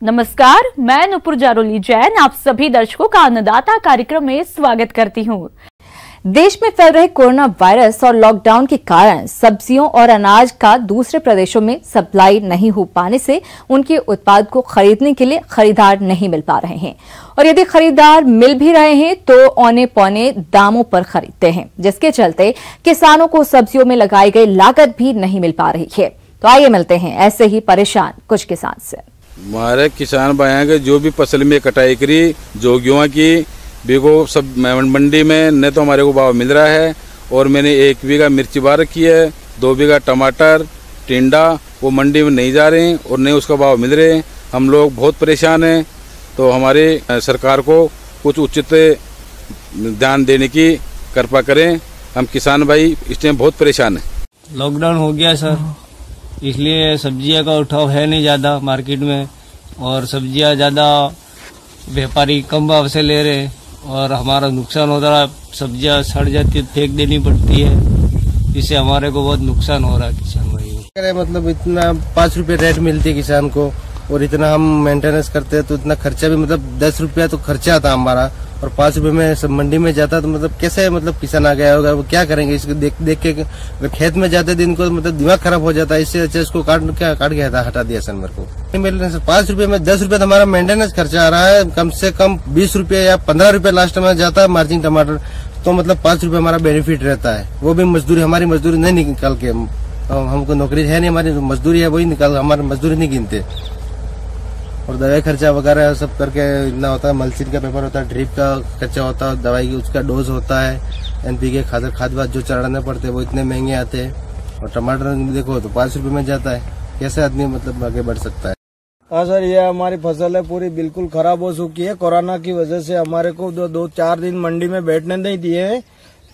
नमस्कार, मैं नुपुर जारोली जैन आप सभी दर्शकों का अन्नदाता कार्यक्रम में स्वागत करती हूं। देश में फैल रहे कोरोना वायरस और लॉकडाउन के कारण सब्जियों और अनाज का दूसरे प्रदेशों में सप्लाई नहीं हो पाने से उनके उत्पाद को खरीदने के लिए खरीदार नहीं मिल पा रहे हैं और यदि खरीदार मिल भी रहे हैं तो औने पौने दामों पर खरीदते हैं, जिसके चलते किसानों को सब्जियों में लगाई गई लागत भी नहीं मिल पा रही है। तो आइए मिलते हैं ऐसे ही परेशान कुछ किसान से। हमारे किसान भाइयों के जो भी फसल में कटाई करी जो गेहूं की बिको सब मंडी में न तो हमारे को भाव मिल रहा है और मैंने 1 बीघा मिर्ची बार रखी है, 2 बीघा टमाटर टिंडा वो मंडी में नहीं जा रहे हैं और नहीं उसका भाव मिल रहे हैं। हम लोग बहुत परेशान हैं, तो हमारे सरकार को कुछ उचित ध्यान देने की कृपा करें। हम किसान भाई इस टाइम बहुत परेशान हैं। लॉकडाउन हो गया सर, इसलिए सब्जियां का उठाव है नहीं ज़्यादा मार्केट में और सब्जियां ज़्यादा व्यापारी कम भाव से ले रहे हैं और हमारा नुकसान हो रहा है। सब्जियां सड़ जाती है, फेंक देनी पड़ती है, इससे हमारे को बहुत नुकसान हो रहा है किसान भाई। मतलब इतना 5 रुपए रेट मिलती है किसान को और इतना हम मेंटेनेंस करते हैं तो इतना खर्चा भी मतलब 10 रुपया तो खर्चा आता हमारा और 5 रुपए में सब मंडी में जाता तो मतलब कैसे मतलब किसान आ गया होगा, वो क्या करेंगे इसको देख के। अगर खेत में जाते दिन को मतलब दिमाग खराब हो जाता है, इससे अच्छा इसको काट के हटा दिया सर मेरे को। मिल रहे सर 5 रुपए में 10 रुपए तो हमारा मेंटेनेंस खर्चा आ रहा है, कम से कम 20 रुपए या 15 रुपए लास्ट में जाता है मार्जिन टमाटर, तो मतलब 5 रुपए हमारा बेनिफिट रहता है। वो भी मजदूरी हमारी मजदूरी नहीं निकाल के, हमको नौकरी है नहीं, हमारी मजदूरी है वही निकाल, हमारी मजदूरी नहीं गिनते और दवाई खर्चा वगैरह सब करके इतना होता है। मल्चिंग का पेपर होता है, ड्रिप का खर्चा होता है, दवाई की उसका डोज होता है, NPK खाद जो चढ़ाने पड़ते हैं वो इतने महंगे आते हैं और टमाटर देखो तो 5 रुपए में जाता है। कैसे आदमी मतलब आगे बढ़ सकता है। हाँ सर, ये हमारी फसल है पूरी बिल्कुल खराब हो चुकी है। कोरोना की वजह से हमारे को 2-4 दिन मंडी में बैठने नहीं दिए हैं,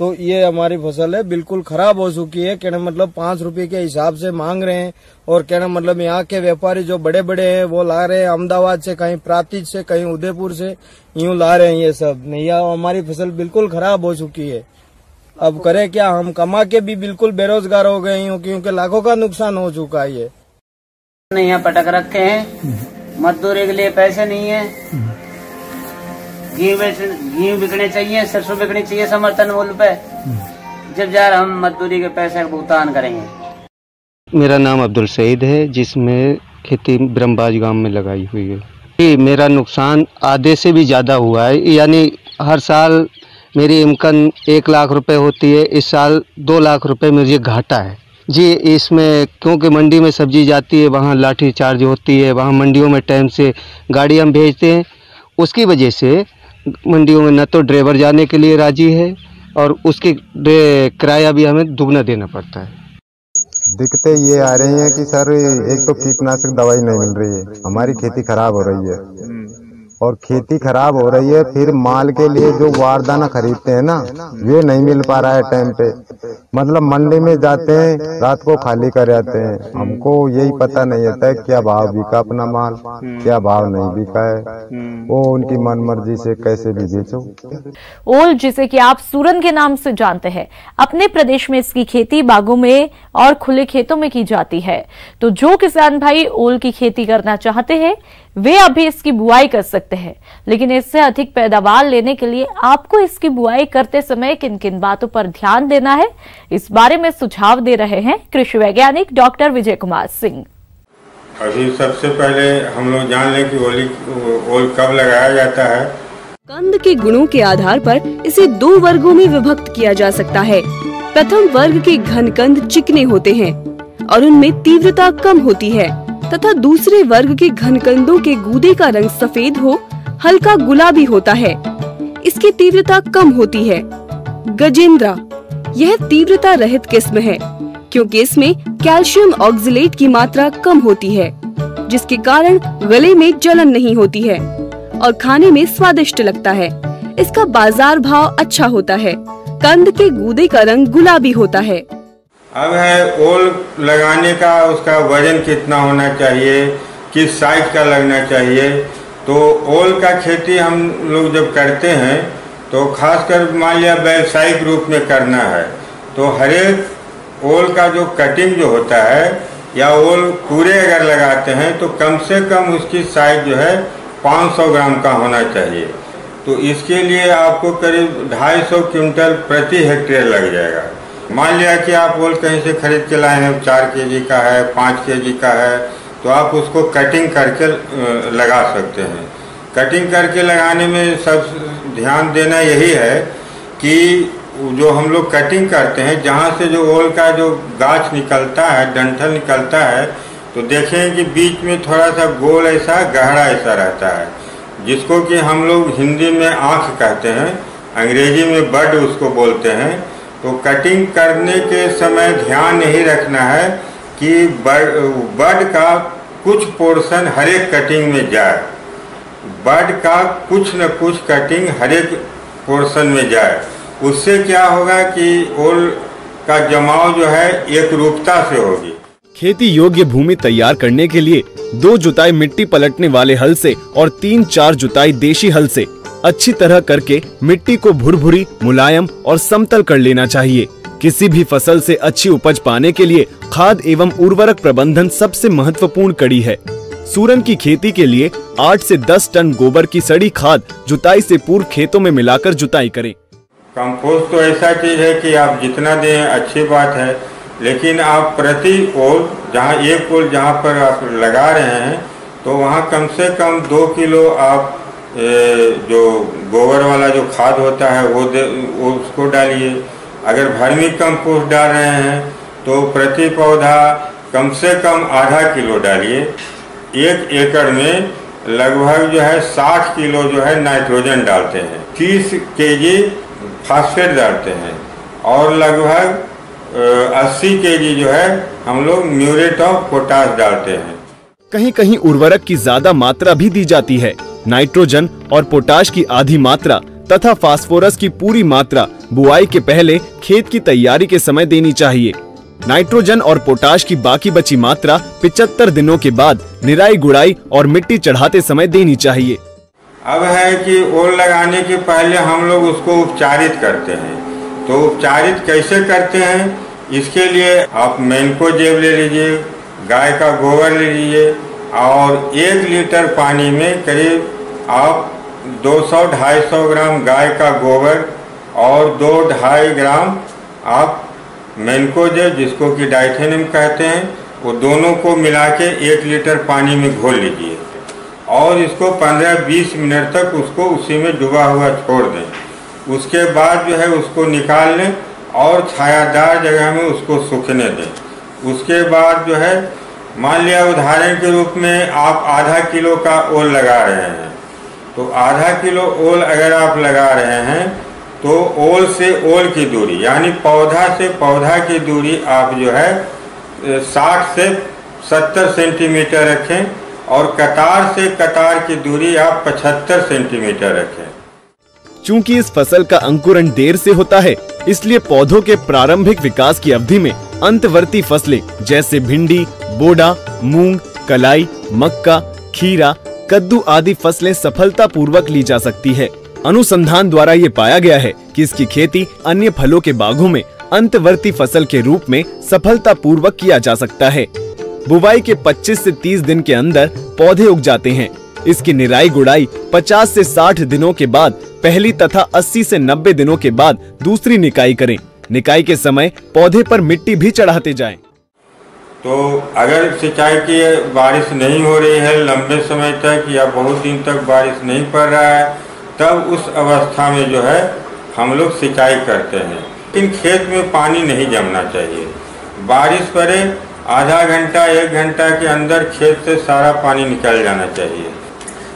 तो ये हमारी फसल है बिल्कुल खराब हो चुकी है। कहना मतलब 5 रुपए के हिसाब से मांग रहे हैं और कहना मतलब यहाँ के व्यापारी जो बड़े बड़े हैं वो ला रहे हैं अहमदाबाद से, कहीं प्रांतिज से, कहीं उदयपुर से, यूं ला रहे हैं ये सब। नहीं, हमारी फसल बिल्कुल खराब हो चुकी है। अब करें क्या, हम कमा के भी बिल्कुल बेरोजगार हो गए हैं क्योंकि लाखों का नुकसान हो चुका है। ये यहाँ पटक रखे हैं, मजदूरी के लिए पैसे नहीं है, घी बिकने चाहिए, सरसों बिकनी चाहिए समर्थन मूल्य पे, जब यार हम मजदूरी के पैसे का भुगतान करेंगे। मेरा नाम अब्दुल सईद है, जिसमें खेती ब्रह्मबाज गांव में लगाई हुई है। मेरा नुकसान आधे से भी ज़्यादा हुआ है, यानी हर साल मेरी इनकम 1 लाख रुपए होती है, इस साल 2 लाख रुपए मुझे घाटा है जी। इसमें क्योंकि मंडी में सब्जी जाती है, वहाँ लाठी चार्ज होती है, वहाँ मंडियों में टाइम से गाड़ी हम भेजते हैं, उसकी वजह से मंडियों में न तो ड्राइवर जाने के लिए राजी है और उसके किराया भी हमें दुगना देना पड़ता है। दिक्कतें ये आ रही हैं कि सर एक तो कीटनाशक दवाई नहीं मिल रही है, हमारी खेती खराब हो रही है और खेती खराब हो रही है, फिर माल के लिए जो वारदाना खरीदते हैं ना ये नहीं मिल पा रहा है टाइम पे। मतलब मंडी में जाते हैं रात को खाली कर आते हैं, हमको यही पता नहीं होता है क्या भाव बिका अपना माल, क्या भाव नहीं बिका है, वो उनकी मन मर्जी से कैसे भी बेचो। ओल, जिसे कि आप सूरन के नाम से जानते हैं, अपने प्रदेश में इसकी खेती बागों में और खुले खेतों में की जाती है। तो जो किसान भाई ओल की खेती करना चाहते हैं वे अभी इसकी बुआई कर सकते हैं, लेकिन इससे अधिक पैदावार लेने के लिए आपको इसकी बुआई करते समय किन किन बातों पर ध्यान देना है, इस बारे में सुझाव दे रहे हैं कृषि वैज्ञानिक डॉक्टर विजय कुमार सिंह। अभी सबसे पहले हम लोग जान लें कि ओल कब लगाया जाता है। कंद के गुणों के आधार पर इसे 2 वर्गों में विभक्त किया जा सकता है। प्रथम वर्ग के घन कंद चिकने होते हैं और उनमें तीव्रता कम होती है, तथा दूसरे वर्ग के घन कंदों के गूदे का रंग सफेद हो हल्का गुलाबी होता है, इसकी तीव्रता कम होती है। गजेंद्रा यह तीव्रता रहित किस्म है क्योंकि इसमें कैल्शियम ऑक्सलेट की मात्रा कम होती है, जिसके कारण गले में जलन नहीं होती है और खाने में स्वादिष्ट लगता है। इसका बाजार भाव अच्छा होता है। कंद के गूदे का रंग गुलाबी होता है। अब है ओल लगाने का, उसका वजन कितना होना चाहिए, किस साइज का लगना चाहिए। तो ओल का खेती हम लोग जब करते हैं तो खासकर मान लिया व्यावसायिक रूप में करना है तो हर एक ओल का जो कटिंग जो होता है या ओल पूरे अगर लगाते हैं तो कम से कम उसकी साइज जो है 500 ग्राम का होना चाहिए। तो इसके लिए आपको करीब 250 क्विंटल प्रति हेक्टेयर लग जाएगा। मान लिया कि आप ओल कहीं से खरीद के लाए हैं, 4 केजी का है, 5 केजी का है, तो आप उसको कटिंग करके लगा सकते हैं। कटिंग करके लगाने में सब ध्यान देना यही है कि जो हम लोग कटिंग करते हैं, जहाँ से जो ओल का जो गाछ निकलता है, डंठल निकलता है, तो देखें कि बीच में थोड़ा सा गोल ऐसा गहरा ऐसा रहता है, जिसको कि हम लोग हिंदी में आँख कहते हैं, अंग्रेजी में बड उसको बोलते हैं। तो कटिंग करने के समय ध्यान यही रखना है कि बड का कुछ पोर्शन हर एक कटिंग में जाए, बड का कुछ न कुछ कटिंग हर एक पोर्शन में जाए। उससे क्या होगा कि ओल का जमाव जो है एक रूपता से होगी। खेती योग्य भूमि तैयार करने के लिए 2 जुताई मिट्टी पलटने वाले हल से और 3-4 जुताई देशी हल से अच्छी तरह करके मिट्टी को भुरभुरी, मुलायम और समतल कर लेना चाहिए। किसी भी फसल से अच्छी उपज पाने के लिए खाद एवं उर्वरक प्रबंधन सबसे महत्वपूर्ण कड़ी है। सूरन की खेती के लिए 8 से 10 टन गोबर की सड़ी खाद जुताई से पूर्व खेतों में मिलाकर जुताई करें। कंपोस्ट तो ऐसा चीज है कि आप जितना दें अच्छी बात है, लेकिन आप प्रति ओल जहाँ पर आप लगा रहे हैं तो वहाँ कम से कम 2 किलो आप जो गोबर वाला जो खाद होता है वो उसको डालिए। अगर वर्मी कंपोस्ट डाल रहे हैं तो प्रति पौधा कम से कम आधा किलो डालिए। 1 एकड़ में लगभग जो है 60 किलो जो है नाइट्रोजन डालते हैं, 30 केजी फास्फेट डालते हैं और लगभग 80 केजी जो है हम लोग म्यूरेट ऑफ पोटाश डालते हैं। कहीं कहीं उर्वरक की ज्यादा मात्रा भी दी जाती है। नाइट्रोजन और पोटाश की आधी मात्रा तथा फास्फोरस की पूरी मात्रा बुआई के पहले खेत की तैयारी के समय देनी चाहिए। नाइट्रोजन और पोटाश की बाकी बची मात्रा 75 दिनों के बाद निराई गुड़ाई और मिट्टी चढ़ाते समय देनी चाहिए। अब है कि ओल लगाने के पहले हम लोग उसको उपचारित करते हैं। तो उपचारित कैसे करते हैं, इसके लिए आप मैनकोजेब ले लीजिए, गाय का गोबर ले लीजिए और 1 लीटर पानी में करीब आप 200-250 ग्राम गाय का गोबर और 2-2.5 ग्राम आप मैनकोजेब, जिसको कि डाइथेनियम कहते हैं, वो दोनों को मिला के 1 लीटर पानी में घोल लीजिए और इसको 15-20 मिनट तक उसको उसी में डूबा हुआ छोड़ दें। उसके बाद जो है उसको निकाल लें और छायादार जगह में उसको सूखने दें। उसके बाद जो है मान लिया उदाहरण के रूप में आप आधा किलो का ओल लगा रहे हैं, तो आधा किलो ओल अगर आप लगा रहे हैं तो ओल से ओल की दूरी यानी पौधा से पौधा की दूरी आप जो है 60 से 70 सेंटीमीटर रखें और कतार से कतार की दूरी आप 75 सेंटीमीटर रखें। चूंकि इस फसल का अंकुरण देर से होता है, इसलिए पौधों के प्रारंभिक विकास की अवधि में अंतवर्ती फसलें जैसे भिंडी, बोड़ा, मूंग, कलाई, मक्का, खीरा, कद्दू आदि फसलें सफलतापूर्वक ली जा सकती है। अनुसंधान द्वारा ये पाया गया है कि इसकी खेती अन्य फलों के बागों में अंतवर्ती फसल के रूप में सफलतापूर्वक किया जा सकता है। बुवाई के 25 से 30 दिन के अंदर पौधे उग जाते हैं। इसकी निराई गुड़ाई 50 से 60 दिनों के बाद पहली तथा 80 से 90 दिनों के बाद दूसरी निकाई करें। निकाई के समय पौधे पर मिट्टी भी चढ़ाते जाएं। तो अगर सिंचाई की बारिश नहीं हो रही है लंबे समय तक या बहुत दिन तक बारिश नहीं पड़ रहा है, तब उस अवस्था में जो है हम लोग सिंचाई करते हैं। लेकिन खेत में पानी नहीं जमना चाहिए। बारिश पड़े आधा घंटा 1 घंटा के अंदर खेत से सारा पानी निकल जाना चाहिए।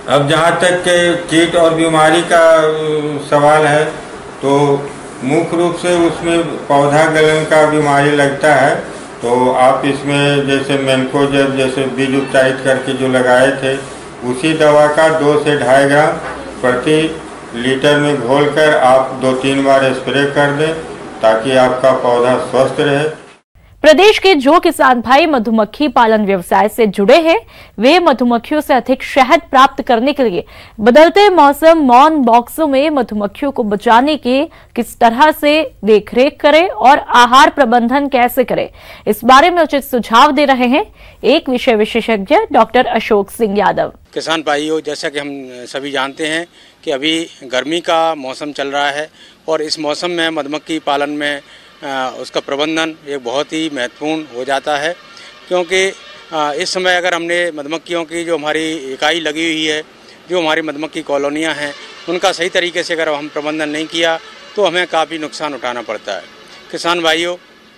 अब जहाँ तक के कीट और बीमारी का सवाल है, तो मुख्य रूप से उसमें पौधा गलन का बीमारी लगता है। तो आप इसमें जैसे मैनकोजेब जैसे बीज उपचारित करके जो लगाए थे, उसी दवा का 2 से 2.5 ग्राम प्रति लीटर में घोलकर आप 2-3 बार स्प्रे कर दें ताकि आपका पौधा स्वस्थ रहे। प्रदेश के जो किसान भाई मधुमक्खी पालन व्यवसाय से जुड़े हैं, वे मधुमक्खियों से अधिक शहद प्राप्त करने के लिए बदलते मौसम मौन बॉक्सों में मधुमक्खियों को बचाने के किस तरह से देखरेख करें और आहार प्रबंधन कैसे करें, इस बारे में उचित सुझाव दे रहे हैं एक विषय विशेषज्ञ डॉक्टर अशोक सिंह यादव। किसान भाइयों, जैसा कि हम सभी जानते हैं कि अभी गर्मी का मौसम चल रहा है और इस मौसम में मधुमक्खी पालन में उसका प्रबंधन एक बहुत ही महत्वपूर्ण हो जाता है, क्योंकि इस समय अगर हमने मधुमक्खियों की जो हमारी इकाई लगी हुई है, जो हमारी मधुमक्खी कॉलोनियां हैं, उनका सही तरीके से अगर हम प्रबंधन नहीं किया तो हमें काफ़ी नुकसान उठाना पड़ता है। किसान भाइयों,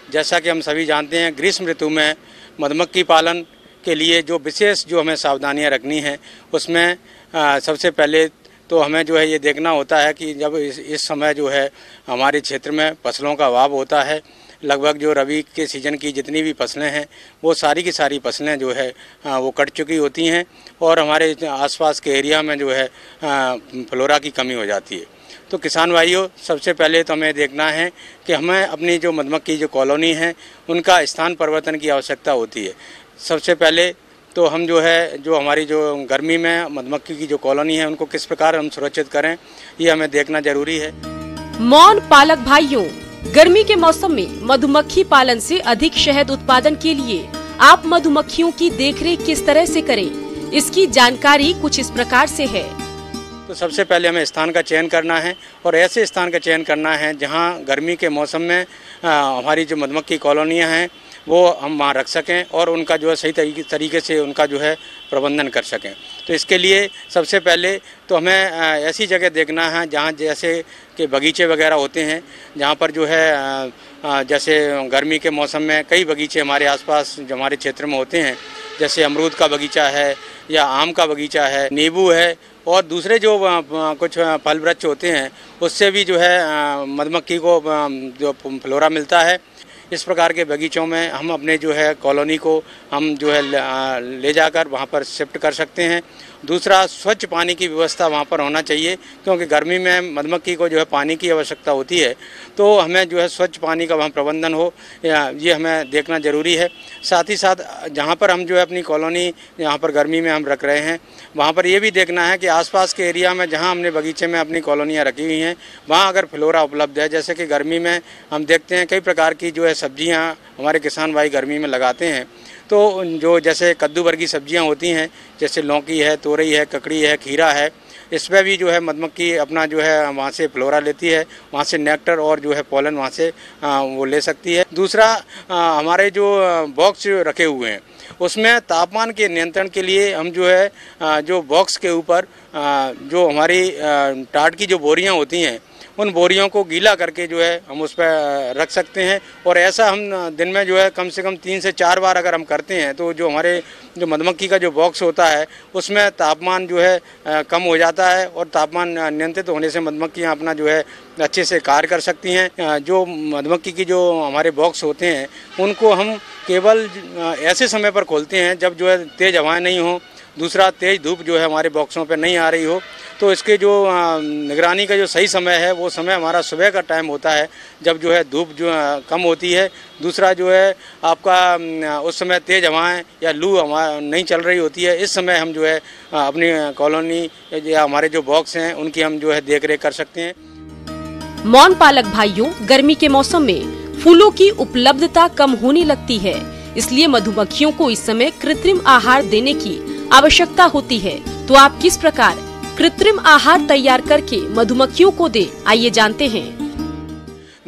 जैसा कि हम सभी जानते हैं, ग्रीष्म ऋतु में मधुमक्खी पालन के लिए जो विशेष जो हमें सावधानियाँ रखनी हैं, उसमें सबसे पहले तो हमें जो है ये देखना होता है कि जब इस समय जो है हमारे क्षेत्र में फसलों का अभाव होता है, लगभग जो रबी के सीज़न की जितनी भी फसलें हैं वो सारी की सारी फसलें जो है वो कट चुकी होती हैं और हमारे आसपास के एरिया में जो है फ्लोरा की कमी हो जाती है। तो किसान भाइयों, सबसे पहले तो हमें देखना है कि हमें अपनी जो मधुमक्खी जो कॉलोनी है उनका स्थान परिवर्तन की आवश्यकता होती है। सबसे पहले तो हम जो है जो हमारी जो गर्मी में मधुमक्खी की जो कॉलोनी है उनको किस प्रकार हम सुरक्षित करें, ये हमें देखना जरूरी है। मौन पालक भाइयों, गर्मी के मौसम में मधुमक्खी पालन से अधिक शहद उत्पादन के लिए आप मधुमक्खियों की देखरेख किस तरह से करें, इसकी जानकारी कुछ इस प्रकार से है। तो सबसे पहले हमें स्थान का चयन करना है और ऐसे स्थान का चयन करना है जहां गर्मी के मौसम में हमारी जो मधुमक्खी कॉलोनियां हैं वो हम वहाँ रख सकें और उनका जो है सही तरीके से उनका जो है प्रबंधन कर सकें। तो इसके लिए सबसे पहले तो हमें ऐसी जगह देखना है जहाँ जैसे कि बगीचे वगैरह होते हैं, जहाँ पर जो है जैसे गर्मी के मौसम में कई बगीचे हमारे आसपास जो हमारे क्षेत्र में होते हैं, जैसे अमरूद का बगीचा है या आम का बगीचा है, नींबू है और दूसरे जो कुछ फल वृक्ष होते हैं, उससे भी जो है मधुमक्खी को जो फ्लोरा मिलता है। इस प्रकार के बगीचों में हम अपने जो है कॉलोनी को हम जो है ले जाकर वहाँ पर शिफ्ट कर सकते हैं। दूसरा, स्वच्छ पानी की व्यवस्था वहाँ पर होना चाहिए, क्योंकि गर्मी में मधुमक्खी को जो है पानी की आवश्यकता होती है, तो हमें जो है स्वच्छ पानी का वहाँ प्रबंधन हो, ये हमें देखना ज़रूरी है। साथ ही साथ जहाँ पर हम जो है अपनी कॉलोनी जहाँ पर गर्मी में हम रख रहे हैं, वहाँ पर ये भी देखना है कि आसपास के एरिया में जहाँ हमने बगीचे में अपनी कॉलोनियाँ रखी हुई हैं, वहाँ अगर फ्लोरा उपलब्ध है, जैसे कि गर्मी में हम देखते हैं कई प्रकार की जो है सब्जियाँ हमारे किसान भाई गर्मी में लगाते हैं, तो जो जैसे कद्दू वर्गी सब्जियां होती हैं, जैसे लौकी है, तोरई है, ककड़ी है, खीरा है, इसमें भी जो है मधुमक्खी अपना जो है वहाँ से फ्लोरा लेती है, वहाँ से नेक्टर और जो है पोलन वहाँ से वो ले सकती है। दूसरा, हमारे जो बॉक्स रखे हुए हैं उसमें तापमान के नियंत्रण के लिए हम जो है जो बॉक्स के ऊपर जो हमारी टाट की जो बोरियाँ होती हैं, उन बोरियों को गीला करके जो है हम उस पर रख सकते हैं और ऐसा हम दिन में जो है कम से कम 3 से 4 बार अगर हम करते हैं तो जो हमारे जो मधुमक्खी का जो बॉक्स होता है उसमें तापमान जो है कम हो जाता है और तापमान नियंत्रित होने से मधुमक्खियाँ अपना जो है अच्छे से कार्य कर सकती हैं। जो मधुमक्खी की जो हमारे बॉक्स होते हैं उनको हम केवल ऐसे समय पर खोलते हैं जब जो है तेज़ हवाएँ नहीं हो, दूसरा तेज़ धूप जो है हमारे बॉक्सों पर नहीं आ रही हो। तो इसके जो निगरानी का जो सही समय है वो समय हमारा सुबह का टाइम होता है, जब जो है धूप जो कम होती है। दूसरा जो है आपका उस समय तेज़ हवाएं या लू हवा नहीं चल रही होती है, इस समय हम जो है अपनी कॉलोनी या हमारे जो बॉक्स हैं उनकी हम जो है देख रेख कर सकते हैं। मौन पालक भाइयों, गर्मी के मौसम में फूलों की उपलब्धता कम होने लगती है, इसलिए मधुमक्खियों को इस समय कृत्रिम आहार देने की आवश्यकता होती है। तो आप किस प्रकार कृत्रिम आहार तैयार करके मधुमक्खियों को दे, आइए जानते हैं।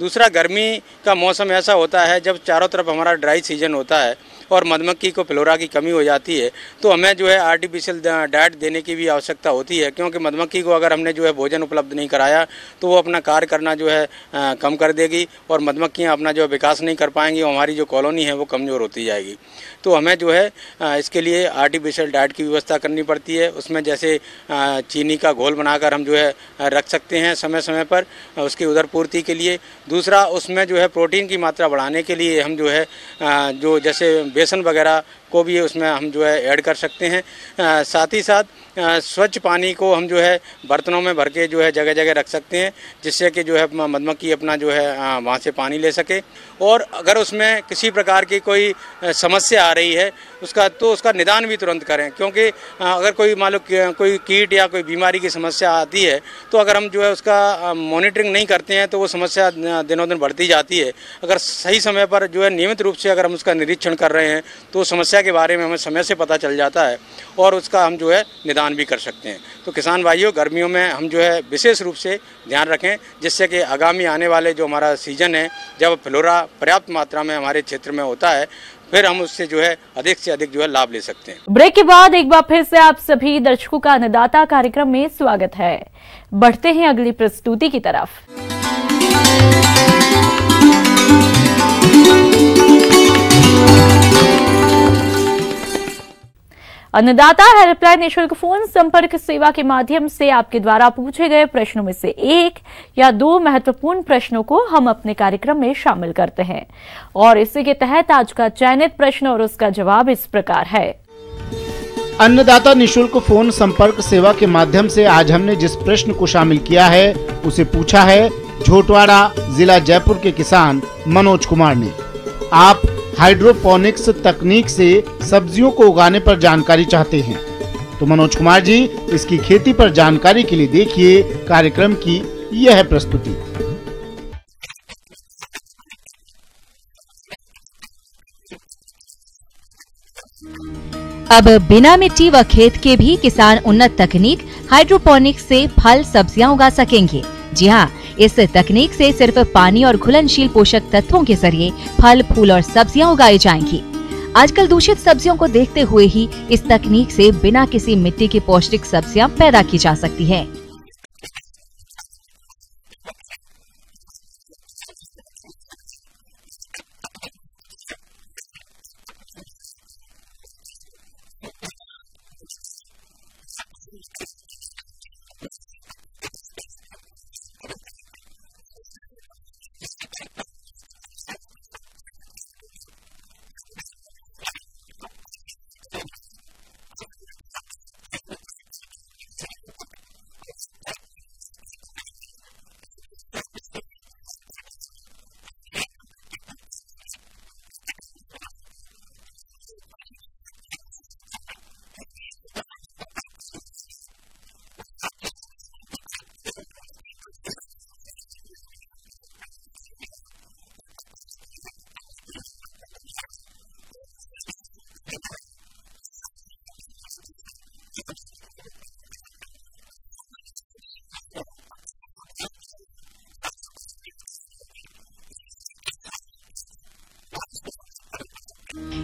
दूसरा, गर्मी का मौसम ऐसा होता है जब चारों तरफ हमारा ड्राई सीजन होता है और मधुमक्खी को फ्लोरा की कमी हो जाती है, तो हमें जो है आर्टिफिशियल डाइट देने की भी आवश्यकता होती है, क्योंकि मधुमक्खी को अगर हमने जो है भोजन उपलब्ध नहीं कराया तो वो अपना कार्य करना जो है कम कर देगी और मधुमक्खियाँ अपना जो विकास नहीं कर पाएंगी और हमारी जो कॉलोनी है वो कमज़ोर होती जाएगी। तो हमें जो है इसके लिए आर्टिफिशियल डाइट की व्यवस्था करनी पड़ती है। उसमें जैसे चीनी का घोल बनाकर हम जो है रख सकते हैं समय समय पर उसकी उदर पूर्ति के लिए। दूसरा, उसमें जो है प्रोटीन की मात्रा बढ़ाने के लिए हम जो है जो जैसे बेसन वगैरह को भी उसमें हम जो है ऐड कर सकते हैं। साथ ही साथ स्वच्छ पानी को हम जो है बर्तनों में भर के जो है जगह जगह रख सकते हैं, जिससे कि जो है मधुमक्खी अपना जो है वहाँ से पानी ले सके। और अगर उसमें किसी प्रकार की कोई समस्या आ रही है उसका निदान भी तुरंत करें, क्योंकि अगर कोई मान लो कोई कीट या कोई बीमारी की समस्या आती है तो अगर हम जो है उसका मॉनिटरिंग नहीं करते हैं तो वो समस्या दिनों दिन बढ़ती जाती है। अगर सही समय पर जो है नियमित रूप से अगर हम उसका निरीक्षण कर रहे हैं तो समस्या के बारे में हमें समय से पता चल जाता है और उसका हम जो है निदान भी कर सकते हैं। तो किसान भाइयों, गर्मियों में हम जो है विशेष रूप से ध्यान रखें, जिससे कि आगामी आने वाले जो हमारा सीजन है, जब फ्लोरा पर्याप्त मात्रा में हमारे क्षेत्र में होता है, फिर हम उससे जो है अधिक से अधिक जो है लाभ ले सकते हैं। ब्रेक के बाद एक बार फिर से आप सभी दर्शकों का अन्नदाता कार्यक्रम में स्वागत है। बढ़ते हैं अगली प्रस्तुति की तरफ। अन्नदाता हेल्पलाइन निःशुल्क फोन संपर्क सेवा के माध्यम से आपके द्वारा पूछे गए प्रश्नों में से एक या दो महत्वपूर्ण प्रश्नों को हम अपने कार्यक्रम में शामिल करते हैं और इसी के तहत आज का चयनित प्रश्न और उसका जवाब इस प्रकार है। अन्नदाता निःशुल्क फोन संपर्क सेवा के माध्यम से आज हमने जिस प्रश्न को शामिल किया है उसे पूछा है झोटवाड़ा जिला जयपुर के किसान मनोज कुमार ने। आप हाइड्रोपोनिक्स तकनीक से सब्जियों को उगाने पर जानकारी चाहते हैं तो मनोज कुमार जी इसकी खेती पर जानकारी के लिए देखिए कार्यक्रम की यह प्रस्तुति। अब बिना मिट्टी व खेत के भी किसान उन्नत तकनीक हाइड्रोपोनिक्स से फल सब्जियां उगा सकेंगे। जी हाँ, इस तकनीक से सिर्फ पानी और घुलनशील पोषक तत्वों के जरिए फल, फूल और सब्जियां उगाई जाएंगी। आजकल दूषित सब्जियों को देखते हुए ही इस तकनीक से बिना किसी मिट्टी की पौष्टिक सब्जियां पैदा की जा सकती हैं।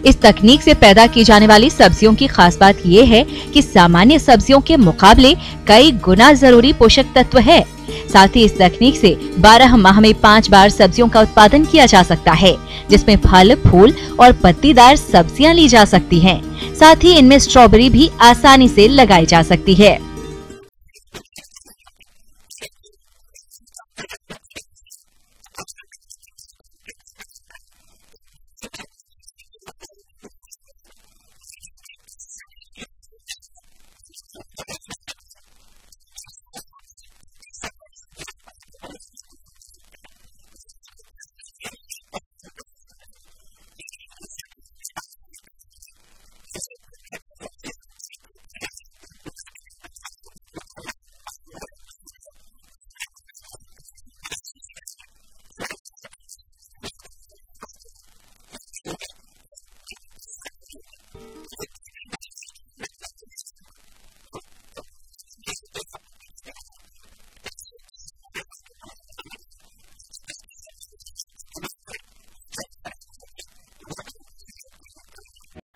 इस तकनीक से पैदा की जाने वाली सब्जियों की खास बात ये है कि सामान्य सब्जियों के मुकाबले कई गुना जरूरी पोषक तत्व है। साथ ही इस तकनीक से 12 माह में 5 बार सब्जियों का उत्पादन किया जा सकता है, जिसमें फल, फूल और पत्तीदार सब्जियां ली जा सकती हैं। साथ ही इनमें स्ट्रॉबेरी भी आसानी से लगाई जा सकती है।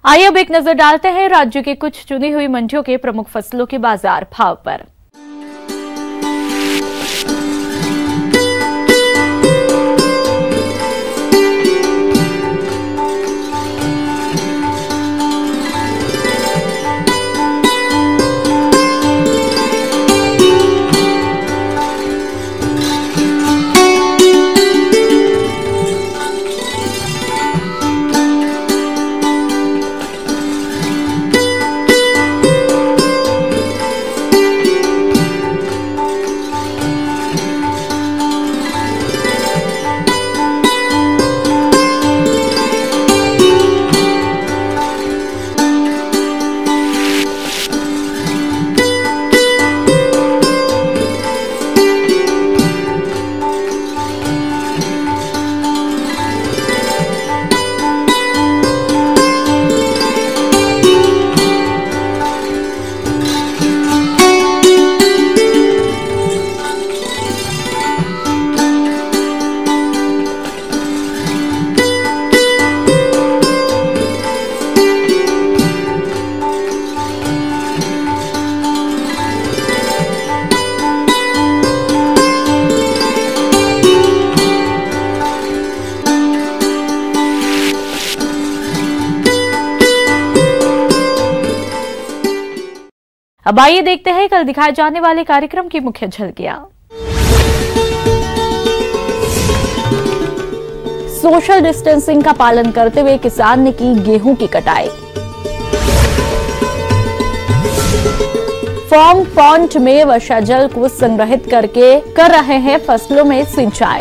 आइए अब एक नजर डालते हैं राज्य के कुछ चुनी हुई मंडियों के प्रमुख फसलों के बाजार भाव पर। अब आइए देखते हैं कल दिखाए जाने वाले कार्यक्रम की मुख्य झलकियां। सोशल डिस्टेंसिंग का पालन करते हुए किसान ने की गेहूं की कटाई। फॉर्म पॉन्ड में वर्षा जल को संग्रहित करके कर रहे हैं फसलों में सिंचाई।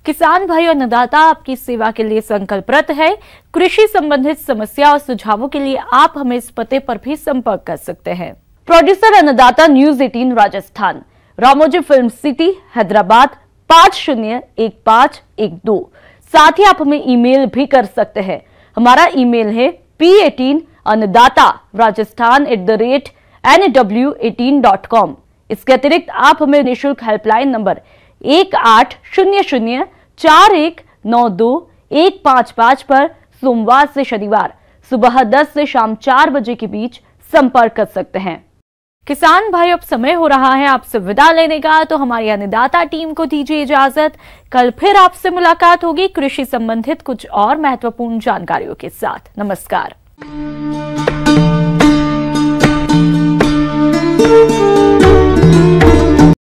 किसान भाई और अन्नदाता आपकी सेवा के लिए संकल्परत है। कृषि संबंधित समस्या और सुझावों के लिए आप हमें इस पते पर भी संपर्क कर सकते हैं। प्रोड्यूसर अन्नदाता news 18 Rajasthan, Ramoji film city, Hyderabad 501512। साथ ही आप हमें ईमेल भी कर सकते हैं। हमारा ईमेल है p18annadaata@nw18.com। इसके अतिरिक्त आप हमें निःशुल्क हेल्पलाइन नंबर 180041921555 पर सोमवार से शनिवार सुबह 10 से शाम 4 बजे के बीच संपर्क कर सकते हैं। किसान भाई, अब समय हो रहा है आपसे विदा लेने का, तो हमारी अन्नदाता टीम को दीजिए इजाजत। कल फिर आपसे मुलाकात होगी कृषि संबंधित कुछ और महत्वपूर्ण जानकारियों के साथ। नमस्कार।